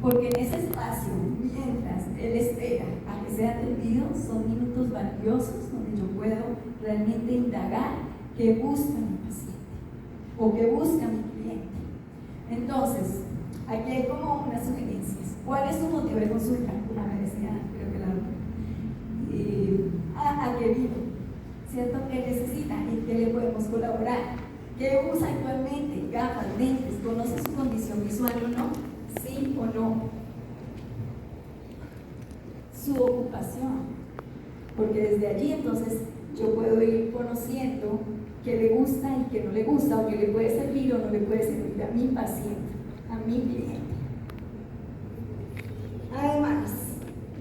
porque en ese espacio, mientras él espera a que sea atendido, son minutos valiosos donde yo puedo realmente indagar qué busca mi paciente o qué busca mi cliente. Entonces, aquí hay como unas sugerencias. ¿Cuál es su motivo de consulta? Como me decía, creo que ¿a qué vivo? ¿Cierto? ¿Qué necesita? ¿En qué le podemos colaborar? ¿Qué usa actualmente? Gafas, lentes, ¿conoce su condición visual o no? ¿Sí o no? Su ocupación, porque desde allí entonces yo puedo ir conociendo qué le gusta y qué no le gusta, o qué le puede servir o no le puede servir a mi paciente, a mi cliente. Además,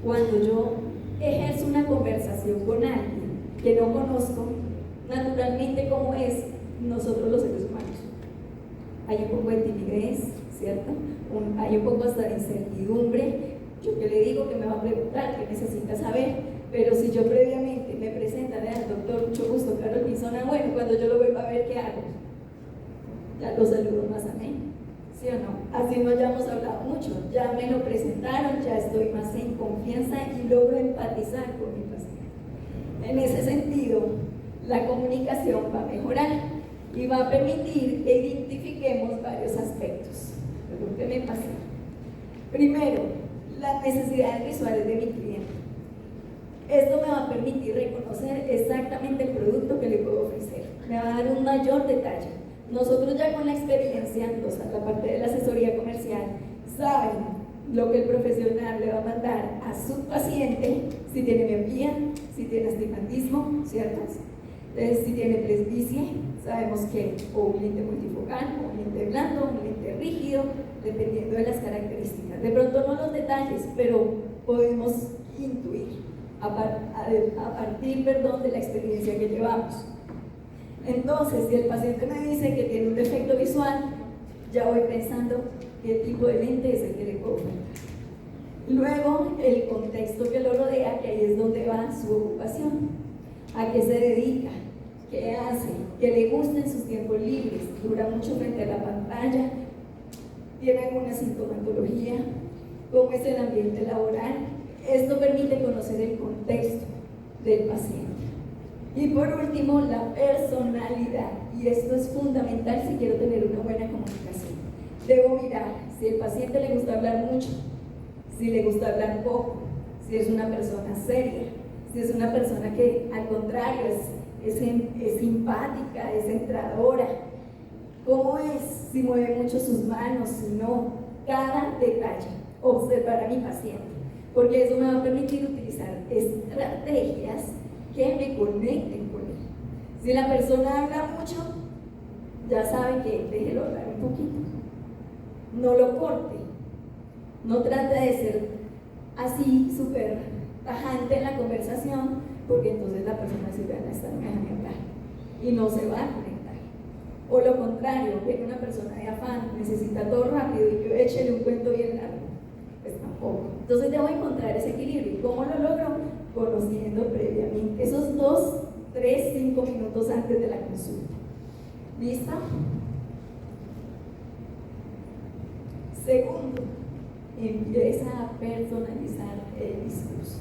cuando yo ejerzo una conversación con alguien que no conozco, naturalmente, como es nosotros los seres humanos, hay un poco de timidez, ¿cierto? Hay un poco hasta de incertidumbre. Yo que le digo que me va a preguntar, que necesita saber, pero si yo previamente me presenta, vean, doctor, mucho gusto, Carol Pinzona, bueno, cuando yo lo vuelva a ver, ¿qué hago? Ya lo saludo más amén, ¿sí o no? Así no hayamos hablado mucho, ya me lo presentaron, ya estoy más en confianza y logro empatizar con mi paciente. En ese sentido, la comunicación va a mejorar y va a permitir que identifiquemos varios aspectos. Pregúnteme paciente. Primero, las necesidades visuales de mi cliente. Esto me va a permitir reconocer exactamente el producto que le puedo ofrecer. Me va a dar un mayor detalle. Nosotros ya con la experiencia, la parte de la asesoría comercial, saben lo que el profesional le va a mandar a su paciente, si tiene miopía, si tiene astigmatismo, ¿cierto? Entonces, si tiene presbicia, sabemos que o un lente multifocal, o un lente blando, un lente rígido, dependiendo de las características. De pronto no los detalles, pero podemos intuir a partir de la experiencia que llevamos. Entonces, si el paciente me dice que tiene un defecto visual, ya voy pensando qué tipo de lente es el que le puedo ofrecer. Luego, el contexto que lo rodea, que ahí es donde va su ocupación, a qué se dedica, qué hace, qué le gusta en sus tiempos libres, dura mucho frente a la pantalla, tiene alguna sintomatología, cómo es el ambiente laboral. Esto permite conocer el contexto del paciente. Y por último, la personalidad, y esto es fundamental si quiero tener una buena comunicación. Debo mirar si el paciente le gusta hablar mucho, si le gusta hablar poco, si es una persona seria, si es una persona que al contrario es simpática, es entradora, cómo es, si mueve mucho sus manos, si no, cada detalle, observar a mi paciente, porque eso me va a permitir utilizar estrategias que me conecten con él. Si la persona habla mucho, ya sabe que déjelo hablar un poquito, no lo corte, no trate de ser así súper tajante en la conversación, porque entonces la persona se va a estar dejando hablar y no se va a conectar. O lo contrario, que una persona de afán necesita todo rápido y yo échele un cuento bien largo, pues tampoco. Entonces debo encontrar ese equilibrio. ¿Y cómo lo logro? Conociendo previamente esos 2, 3, 5 minutos antes de la consulta. ¿Listo? Segundo, empieza a personalizar el discurso.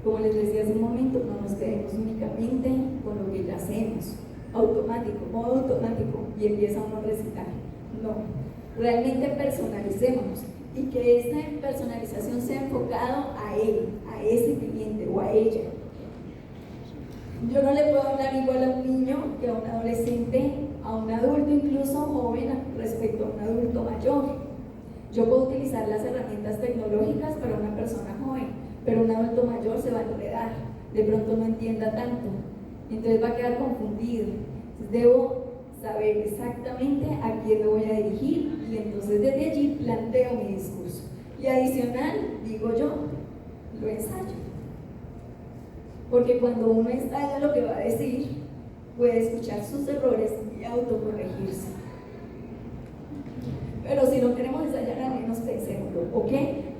Como les decía hace un momento, no nos quedemos únicamente con lo que ya hacemos, automático, modo automático, y empieza uno a recitar. No, realmente personalicémonos y que esta personalización sea enfocado a él, a ese cliente o a ella. Yo no le puedo hablar igual a un niño que a un adolescente, a un adulto incluso joven respecto a un adulto mayor. Yo puedo utilizar las herramientas tecnológicas para una persona joven, pero un adulto mayor se va a enredar, de pronto no entienda tanto, entonces va a quedar confundido. Entonces debo saber exactamente a quién me voy a dirigir y entonces desde allí planteo mi discurso. Y adicional, digo yo, lo ensayo. Porque cuando uno ensaya lo que va a decir, puede escuchar sus errores y autocorregirse. Pero si no queremos ensayar, al menos pensémoslo, ¿ok?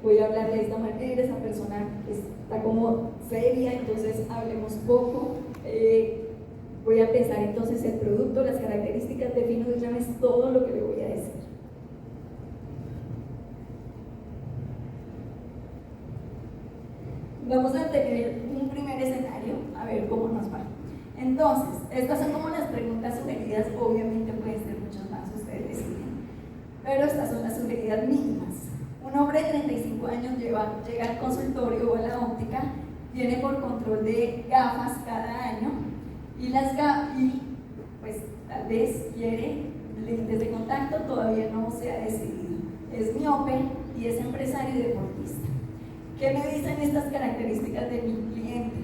Voy a hablar de esta manera, esa persona está como seria, entonces hablemos poco. Voy a pensar entonces el producto, las características, defino de una vez todo lo que le voy a decir. Vamos a tener un primer escenario, a ver cómo nos va. Entonces, estas son como las preguntas sugeridas, obviamente pueden ser muchas más, ustedes deciden, pero estas son las sugeridas mínimas. Un hombre de 35 años llega al consultorio o a la óptica, tiene por control de gafas cada año y pues tal vez quiere lentes de contacto, todavía no se ha decidido. Es miope y es empresario y deportista. ¿Qué me dicen estas características de mi cliente?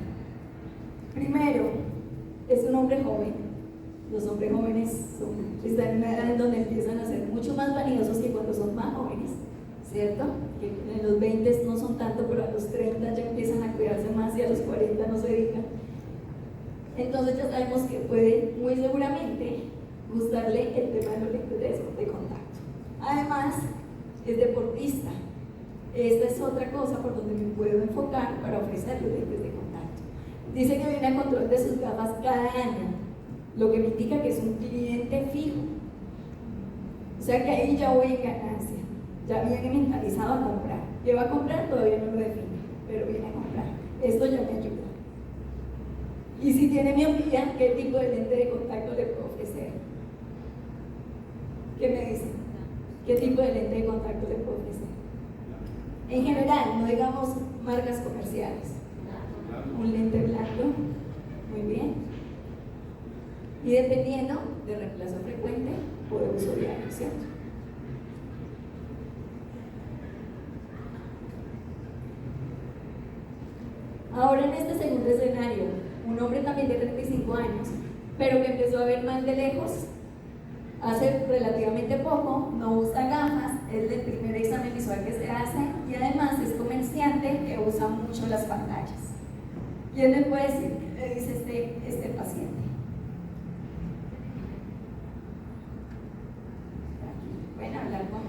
Primero, es un hombre joven. Los hombres jóvenes están en una edad en donde empiezan a ser mucho más vanidosos que cuando son más jóvenes, ¿cierto? Que en los 20 no son tanto, pero a los 30 ya empiezan a cuidarse más y a los 40 no se diga. Entonces ya sabemos que puede muy seguramente gustarle el tema de los lentes de contacto. Además, es deportista. Esta es otra cosa por donde me puedo enfocar para ofrecer los lentes de contacto. Dice que viene a control de sus gafas cada año, lo que me indica que es un cliente fijo. O sea que ahí ya voy en ganancia, ya viene mentalizado a comprar. ¿Qué va a comprar? Todavía no lo define, pero viene a comprar. Esto ya me ayuda. Y si tiene miopía, ¿qué tipo de lente de contacto le puedo ofrecer? ¿Qué me dicen? ¿Qué tipo de lente de contacto le puedo ofrecer? En general, no digamos marcas comerciales. Un lente blanco, muy bien. Y dependiendo de reemplazo frecuente o de uso diario, ¿cierto? Ahora en este segundo escenario, un hombre también de 35 años, pero que empezó a ver mal de lejos hace relativamente poco, no usa gafas, es el primer examen visual que se hace y además es comerciante que usa mucho las pantallas. ¿Quién me puede decir qué le dice este paciente? Aquí pueden hablar con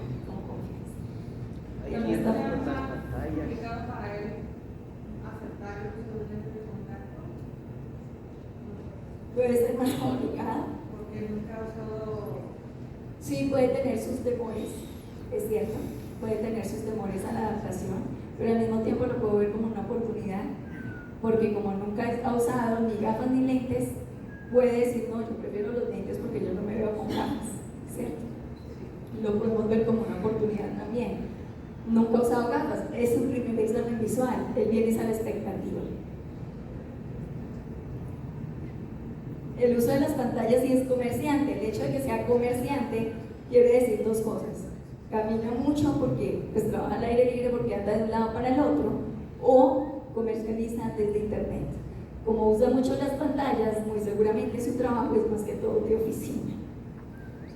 confianza. ¿Y es más complicado para él aceptar el uso de lentes de contacto? Puede ser más complicado. Porque nunca ha usado. Sí, puede tener sus temores, es cierto, puede tener sus temores a la adaptación, pero al mismo tiempo lo puedo ver como una oportunidad, porque como nunca ha usado ni gafas ni lentes, puede decir, no, yo prefiero los lentes porque yo no me veo con gafas, ¿cierto? Lo podemos ver como una oportunidad también. Nunca ha usado gafas, es su primer examen visual, él viene a la expectativa. El uso de las pantallas sí es comerciante. El hecho de que sea comerciante quiere decir dos cosas: camina mucho porque pues, trabaja al aire libre porque anda de un lado para el otro, o comercializa desde internet. Como usa mucho las pantallas, muy seguramente su trabajo es más que todo de oficina.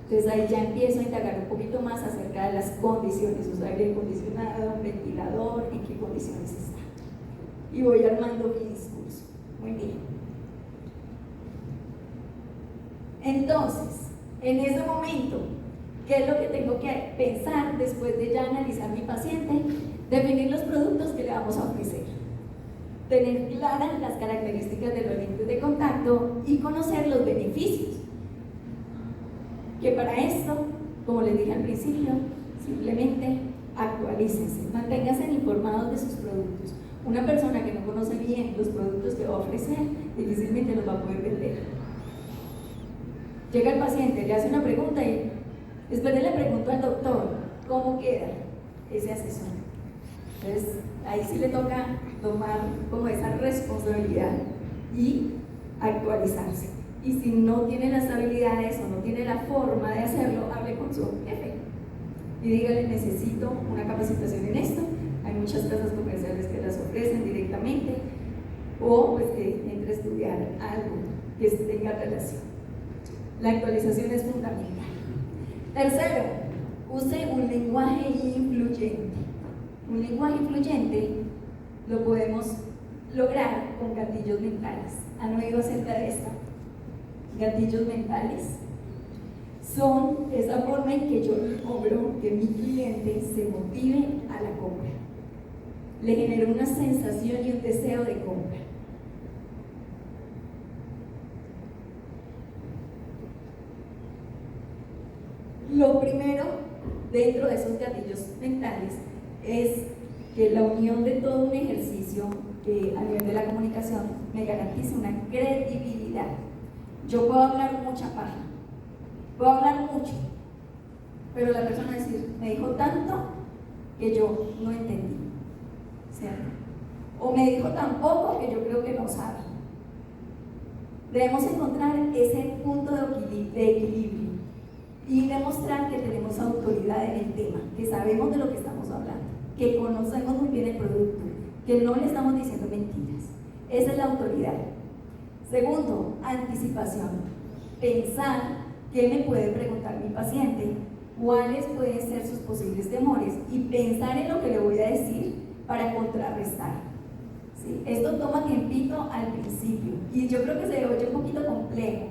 Entonces ahí ya empiezo a indagar un poquito más acerca de las condiciones: usa aire acondicionado, un ventilador, en qué condiciones está. Y voy armando mi discurso. Muy bien. Entonces, en ese momento, ¿qué es lo que tengo que pensar después de ya analizar mi paciente? Definir los productos que le vamos a ofrecer, tener claras las características de los lentes de contacto y conocer los beneficios. Que para esto, como les dije al principio, simplemente actualícense, manténganse informados de sus productos. Una persona que no conoce bien los productos que va a ofrecer, difícilmente los va a poder vender. Llega el paciente, le hace una pregunta y después le pregunto al doctor, ¿cómo queda ese asesor? Entonces, ahí sí le toca tomar como esa responsabilidad y actualizarse. Y si no tiene las habilidades o no tiene la forma de hacerlo, hable con su jefe y dígale, necesito una capacitación en esto. Hay muchas casas comerciales que las ofrecen directamente, o pues que entre a estudiar algo que tenga relación. La actualización es fundamental. Tercero, use un lenguaje influyente. Un lenguaje influyente lo podemos lograr con gatillos mentales. ¿Han oído acerca de esto? Gatillos mentales son esa forma en que yo logro que mi cliente se motive a la compra. Le genero una sensación y un deseo de compra. Lo primero dentro de esos gatillos mentales es que la unión de todo un ejercicio a nivel de la comunicación me garantice una credibilidad. Yo puedo hablar mucha paja, puedo hablar mucho, pero la persona decir, me dijo tanto que yo no entendí, ¿cierto? O me dijo tan poco que yo creo que no sabe. Debemos encontrar ese punto de equilibrio y demostrar que tenemos autoridad en el tema, que sabemos de lo que estamos hablando, que conocemos muy bien el producto, que no le estamos diciendo mentiras. Esa es la autoridad. Segundo, anticipación. Pensar qué me puede preguntar mi paciente, cuáles pueden ser sus posibles temores y pensar en lo que le voy a decir para contrarrestar. ¿Sí? Esto toma tiempito al principio y yo creo que se oye un poquito complejo,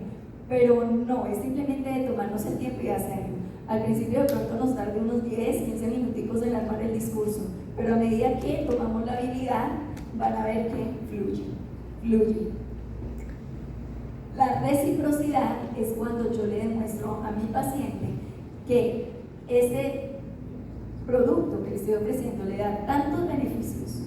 pero no, es simplemente de tomarnos el tiempo y hacerlo. Al principio de pronto nos tarda unos 10, 15 minuticos en armar el discurso, pero a medida que tomamos la habilidad van a ver que fluye. La reciprocidad es cuando yo le demuestro a mi paciente que ese producto que le estoy ofreciendo le da tantos beneficios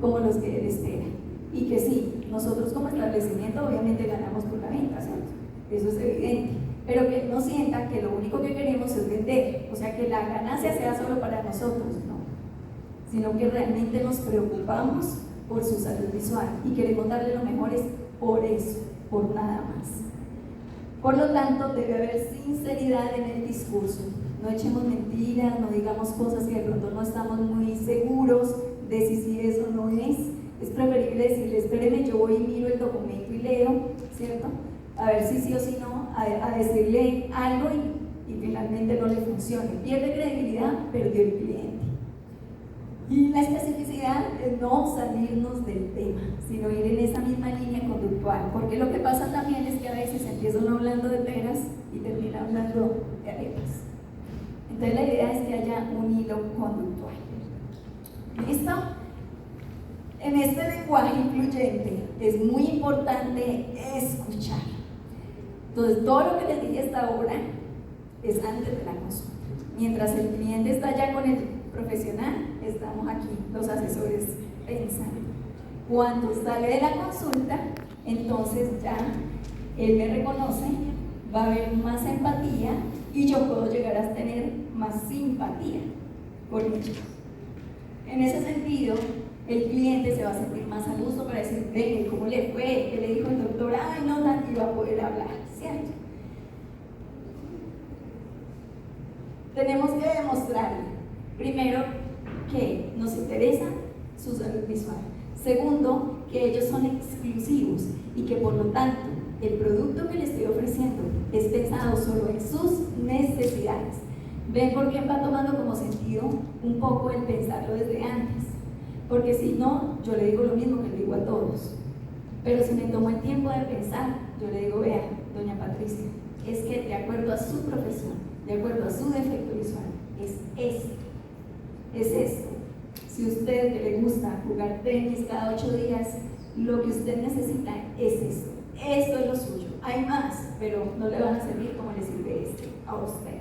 como los que él espera. Y que sí, nosotros como establecimiento obviamente ganamos por la venta, ¿cierto? Eso es evidente. Pero que no sienta que lo único que queremos es vender, o sea, que la ganancia sea solo para nosotros, no. Sino que realmente nos preocupamos por su salud visual y queremos darle lo mejor es por eso, por nada más. Por lo tanto, debe haber sinceridad en el discurso. No echemos mentiras, no digamos cosas que de pronto no estamos muy seguros de si eso no es. Es preferible decirle, espéreme, yo voy y miro el documento y leo, ¿cierto? A ver si sí o si no, a decirle algo y finalmente no le funcione. Pierde credibilidad, perdió el cliente. Y la especificidad es no salirnos del tema, sino ir en esa misma línea conductual, porque lo que pasa también es que a veces empieza uno hablando de peras y termina hablando de arepas. Entonces la idea es que haya un hilo conductual. ¿Listo? En este lenguaje incluyente es muy importante escuchar. Entonces todo lo que les dije hasta ahora es antes de la consulta. Mientras el cliente está ya con el profesional, estamos aquí, los asesores pensando. Cuando sale de la consulta, entonces ya él me reconoce, va a haber más empatía y yo puedo llegar a tener más simpatía por ellos. En ese sentido, el cliente se va a sentir más a gusto para decir, ven, ¿cómo le fue? ¿Qué le dijo el doctor? Ay, no, y va a poder hablar, ¿cierto? Tenemos que demostrarle, primero, que nos interesa su salud visual. Segundo, que ellos son exclusivos y que por lo tanto el producto que le estoy ofreciendo es pensado solo en sus necesidades. ¿Ven por qué va tomando como sentido un poco el pensarlo desde antes? Porque si no, yo le digo lo mismo que le digo a todos. Pero si me tomo el tiempo de pensar, yo le digo, vea, doña Patricia, es que de acuerdo a su profesión, de acuerdo a su defecto visual, es esto. Es esto. Si usted que le gusta jugar tenis cada 8 días, lo que usted necesita es esto. Esto es lo suyo. Hay más, pero no le van a servir como le sirve este a usted.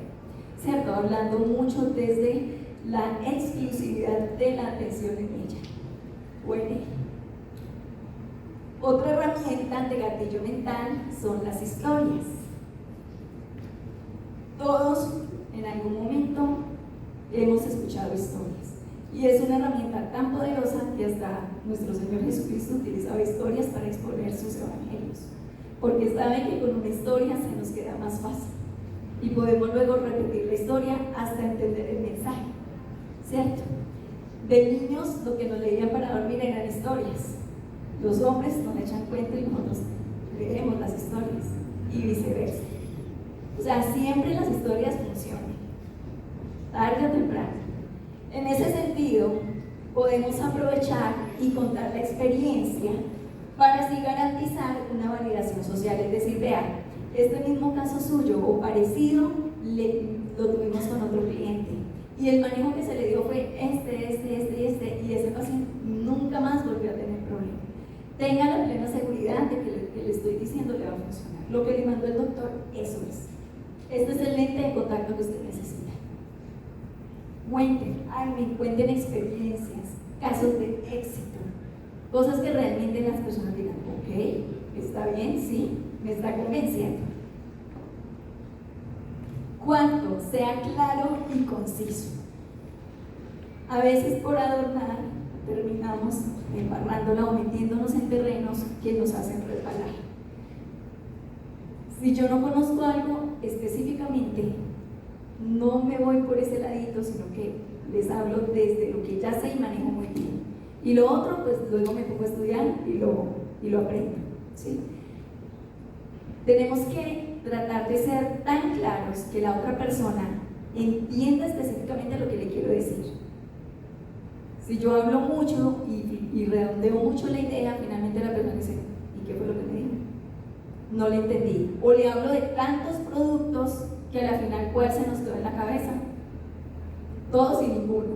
¿Cierto? Hablando mucho desde la exclusividad de la atención en ella o en él. Otra herramienta de gatillo mental son las historias. Todos en algún momento hemos escuchado historias y es una herramienta tan poderosa que hasta nuestro Señor Jesucristo utilizaba historias para exponer sus evangelios, porque sabe que con una historia se nos queda más fácil y podemos luego repetir la historia hasta entender el mensaje, ¿cierto? De niños lo que nos leían para dormir eran historias. Los hombres nos echan cuento y nosotros leemos las historias y viceversa. O sea, siempre las historias funcionan, tarde o temprano. En ese sentido, podemos aprovechar y contar la experiencia para así garantizar una validación social. Es decir, vean, este mismo caso suyo o parecido lo tuvimos con otro cliente y el manejo que se le dio fue este y ese paciente nunca más volvió a tener problema. Tenga la plena seguridad de que lo que le estoy diciendo le va a funcionar. Lo que le mandó el doctor, eso es. Este es el lente de contacto que usted necesita. cuenten experiencias, casos de éxito, cosas que realmente las personas digan, ok, está bien, sí, me está convenciendo. Cuarto, sea claro y conciso. A veces por adornar terminamos embarrándola o metiéndonos en terrenos que nos hacen resbalar. Si yo no conozco algo específicamente, no me voy por ese ladito, sino que les hablo desde lo que ya sé y manejo muy bien. Y lo otro, pues luego me pongo a estudiar y lo aprendo, ¿sí? Tenemos que tratar de ser tan claros que la otra persona entienda específicamente lo que le quiero decir. Si yo hablo mucho y redondeo mucho la idea, finalmente la persona dice, ¿y qué fue lo que me dijo? No le entendí. O le hablo de tantos productos que a la final, ¿cuál se nos quedó en la cabeza? Todos y ninguno.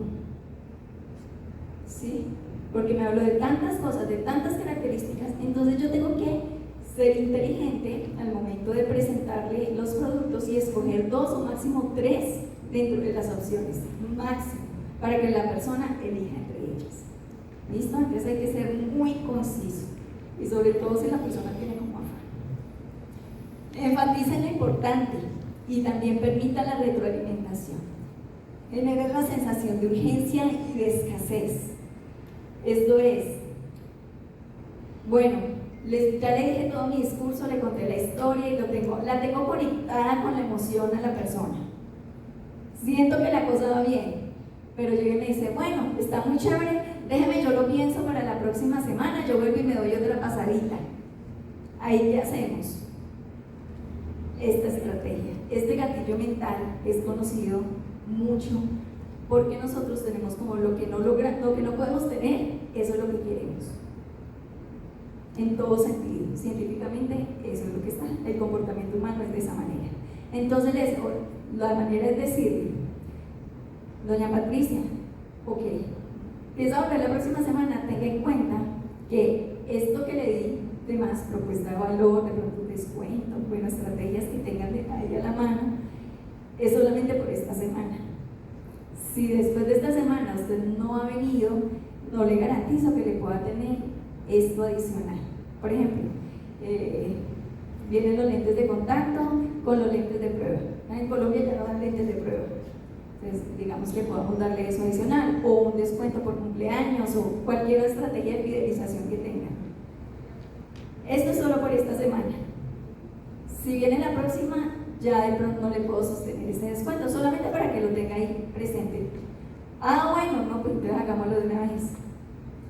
¿Sí? Porque me hablo de tantas cosas, de tantas características, entonces yo tengo que ser inteligente al momento de presentarle los productos y escoger 2 o máximo 3 dentro de las opciones, máximo, para que la persona elija entre ellas. ¿Listo? Entonces hay que ser muy conciso y sobre todo si la persona tiene como afán. Enfatiza en lo importante y también permita la retroalimentación. Genera la sensación de urgencia y de escasez. Esto es, bueno, ya le dije todo mi discurso, le conté la historia y la tengo conectada con la emoción a la persona. Siento que la cosa va bien, pero llega y me dice, bueno, está muy chévere, déjeme, yo lo pienso para la próxima semana, yo vuelvo y me doy otra pasadita. Ahí, ¿qué hacemos? Esta estrategia, este gatillo mental es conocido mucho porque nosotros tenemos como lo que no podemos tener, eso es lo que queremos. En todo sentido, científicamente eso es lo que está, el comportamiento humano es de esa manera. Entonces la manera es decirle, doña Patricia, ok, piensa volver la próxima semana, tenga en cuenta que esto que le di de más, propuesta de valor, de pronto un descuento, buenas estrategias que tengan ahí a la mano, es solamente por esta semana. Si después de esta semana usted no ha venido, no le garantizo que le pueda tener esto adicional. Por ejemplo, vienen los lentes de contacto con los lentes de prueba. En Colombia ya no dan lentes de prueba. Entonces, digamos que podamos darle eso adicional, o un descuento por cumpleaños, o cualquier estrategia de fidelización que tengan. Esto es solo por esta semana. Si viene la próxima, ya de pronto no le puedo sostener este descuento, solamente para que lo tenga ahí presente. Bueno, no, pues entonces hagámoslo de una vez.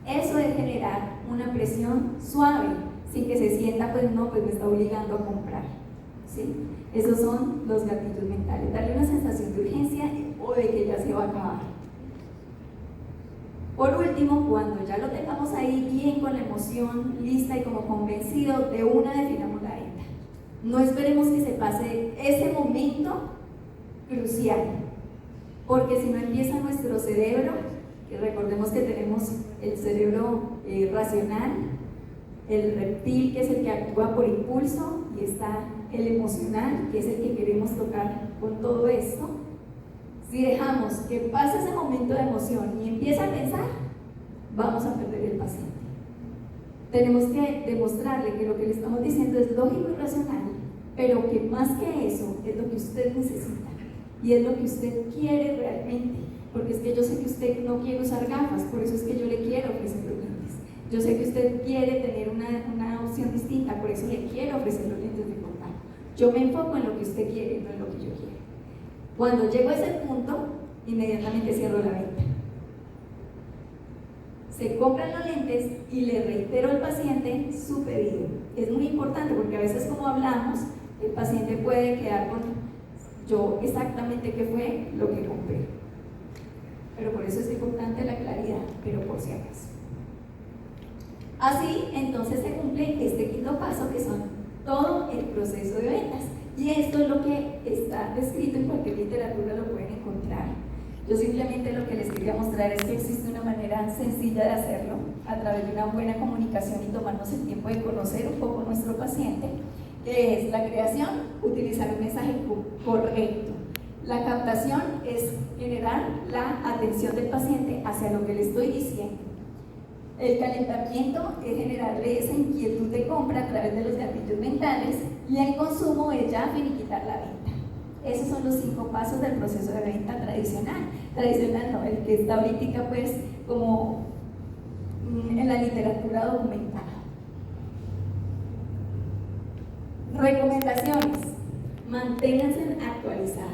Eso es generar una presión suave, sin que se sienta, pues no, pues me está obligando a comprar. ¿Sí? Esos son los gatillos mentales, darle una sensación de urgencia o de que ya se va a acabar. Por último, cuando ya lo tengamos ahí bien con la emoción lista y como convencido, de una definamos la venta. No esperemos que se pase ese momento crucial, porque si no empieza nuestro cerebro, que recordemos que tenemos el cerebro racional, el reptil, que es el que actúa por impulso, y está el emocional, que es el que queremos tocar con todo esto. Si dejamos que pase ese momento de emoción y empieza a pensar, vamos a perder el paciente. Tenemos que demostrarle que lo que le estamos diciendo es lógico y racional, pero que más que eso es lo que usted necesita y es lo que usted quiere realmente, porque es que yo sé que usted no quiere usar gafas, por eso es que yo le quiero ofrecer los lentes. Yo sé que usted quiere tener una opción distinta, por eso le quiero ofrecer los lentes de contacto. Yo me enfoco en lo que usted quiere, no en lo que yo quiero. Cuando llego a ese punto, inmediatamente cierro la venta. Se compran los lentes y le reitero al paciente su pedido. Es muy importante porque a veces, como hablamos, el paciente puede quedar con yo exactamente qué fue lo que compré. Pero por eso es importante la claridad, pero por si acaso. Así, entonces se cumple este quinto paso, que son todo el proceso de ventas. Y esto es lo que está descrito en cualquier literatura, lo pueden encontrar. Yo simplemente lo que les quería mostrar es que existe una manera sencilla de hacerlo a través de una buena comunicación y tomarnos el tiempo de conocer un poco a nuestro paciente, que es la creación, utilizar un mensaje correcto, La captación es generar la atención del paciente hacia lo que le estoy diciendo. El calentamiento es generarle esa inquietud de compra a través de los gatillos mentales, y el consumo es ya finiquitar la venta. Esos son los 5 pasos del proceso de venta tradicional. Tradicional no, el que está ahorita pues como en la literatura documentada. Recomendaciones: manténganse actualizados.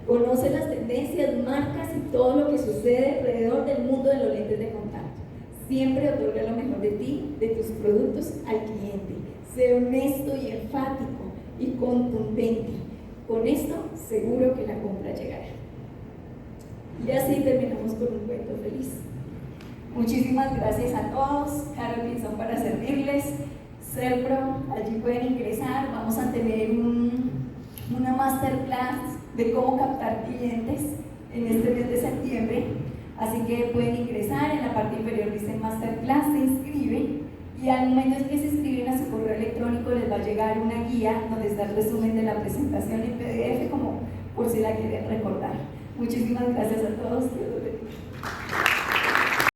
Conoce las tendencias, marcas y todo lo que sucede alrededor del mundo de los lentes de contacto. Siempre otorga lo mejor de ti, de tus productos al cliente. Sé honesto y enfático y contundente. Con esto seguro que la compra llegará. Y así terminamos con un cuento feliz. Muchísimas gracias a todos. Carol Pinzón para servirles. Serpro, allí pueden ingresar. Vamos a tener una masterclass de cómo captar clientes en este mes de septiembre. Así que pueden ingresar, en la parte inferior dice Masterclass, se inscriben, y al momento en que se inscriben a su correo electrónico les va a llegar una guía donde está el resumen de la presentación en PDF, como por si la quieren recordar. Muchísimas gracias a todos. Dios los bendiga.